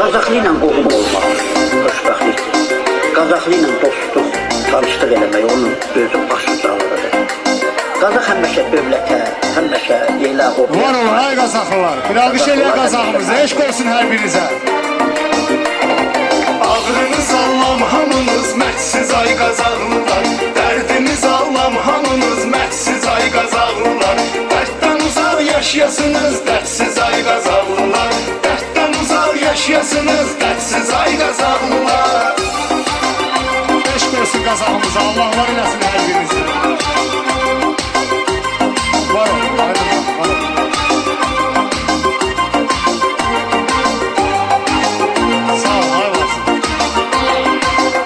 Qazaxlı ilə qohum olmaq xoşbəxtlikdir. Qazaxlı ilə dostluq, tanışlıq eləmək onun özü başlıcalıdır. Qazax həmişə dövlətə, həmişə elə o... Var olun ay Qazaxlılar, bir alqış eləyə Qazaxımıza, eşq olsun hər birinizə. Ağrınız Allah'ım hamınız məhsiz ay Qazaxlılar. Dərdiniz Allah'ım hamınız məhsiz ay Qazaxlılar. Dərddən uzaq yaşayasınız dərdsiz ay Qazaxlılar. Dərddən uzaq yaşayasınız dərdsiz ay Qazaxlılar. Eşq olsun Qazaxımıza, Allah var eləsin hər birinizi. Var olun, var olun, var olun. Sağ ol, hay olasın.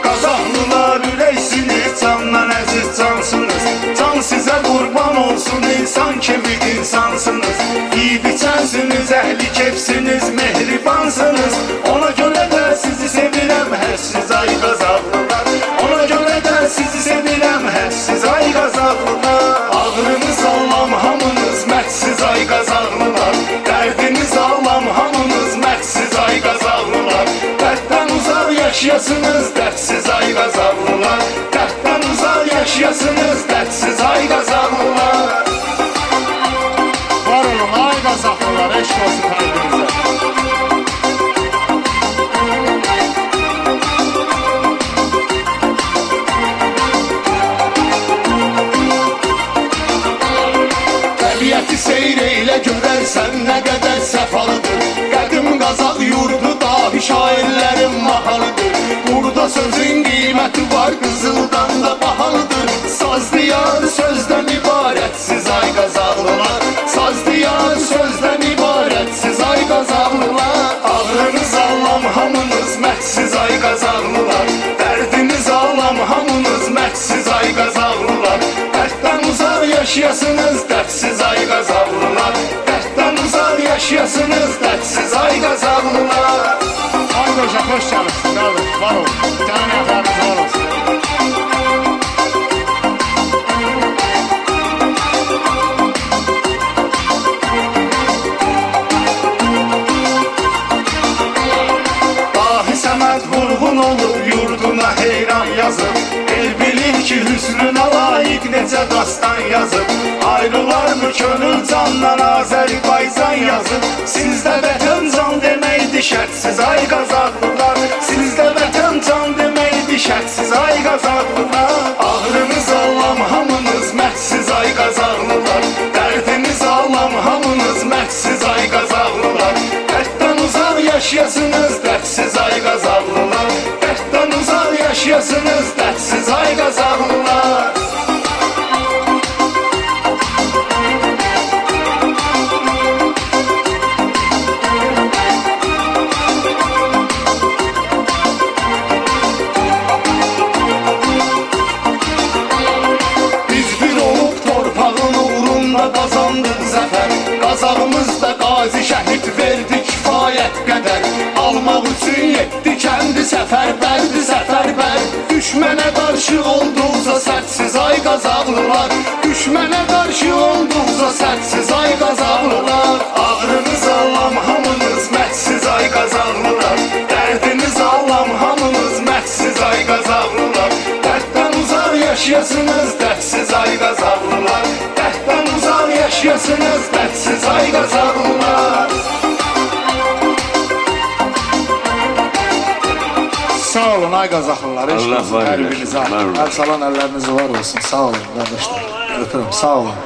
Qazaxlılar ürəksiniz, candan əziz cansınız. Can sizə qurban olsun, insan kimi insansınız. Yiyib içənsiniz, əhli kefsiniz, mehribansınız. Ona görə də sizi sevirəm, hədsiz ay Qazaxlılar. Ona görə də sizi sevirəm, hədsiz ay Qazaxlılar. Ağrınız Allah'ım hamınız məhsiz ay Qazaxlılar. Dərdiniz Allah'ım hamınız məhsiz ay Qazaxlılar. Dərddən uzaq yaşayasınız dərdsiz ay Qazaxlılar. Dərddən uzaq yaşayasınız dərdsiz ay Qazaxlılar. Var olun ay Qazaxlılar, eşq olsun hər birinizə. Təbiəti seyr eylə görərsən nə qədər səfalıdır. Qədim Qazax yurdu dahi şairlərin mahalıdır. Burada sözün qiyməti var, qızıldan da bahalıdır. Saz diyar sözdən ibarətsiz ay Qazaxlılar. Saz diyar sözdən ibarətsiz ay Qazaxlılar. Ağrınız Allah'ım hamınız məhsiz ay Qazaxlılar. Dərdiniz Allah'ım hamınız məhsiz ay Qazaxlılar. Dərddən uzaq yaşayasınız dərdsiz ay Qazaxlılar. Dərddən uzaq yaşayasınız dərdsiz ay Qazaxlılar. Ay qoca, xoş gəlirsin, qardaş, var olun. Canım yaxlarınız var olsun. Dahi Səməd vurğun olub yurduna heyran yazıb. El bilir ki hüsnünə layiq necə dastan yazıb. Ayrılarmı könül candan Azərbaycan yazıb. Sizdə vətən can deməkdir şərtsiz ay Qazaxlılar. Sizdə vətən can deməkdir şərtsiz ay Qazaxlılar. Ağrınız Allah'ım hamınız məhsiz ay Qazaxlılar. Dərdiniz Allah'ım hamınız məhsiz ay Qazaxlılar. Dərddən uzaq yaşayasınız dərdsiz ay Qazaxlılar. Dərddən uzaq yaşayasınız dərdsiz ay Qazaxlılar. Biz bir olub torpağın uğrunda qazandıq zəfər. Qazağımız da qazi şəhid verdi kifayət qədər. Almaq üçün yetdi kəndi səfərbərdi səfərbər. Düşmənə qarşı olduqca sərtsiz ay Qazaxlılar. Düşmənə qarşı olduqca sərtsiz ay Qazaxlılar. Ağrınız Allah'ım hamınız məhsiz ay Qazaxlılar. Dərdiniz Allah'ım hamınız məhsiz ay Qazaxlılar. Dərddən uzaq yaşayasınız dərdsiz ay Qazaxlılar. Dərddən uzaq yaşayasınız dərdsiz ay Qazaxlılar. Sağ olun ay Qazaxlılar, eşq Allah olsun var hər eləsin, birinizə. var olun. Hər salan əlləriniz var olsun, sağ olun qardaşlar. Öpürüm, sağ olun.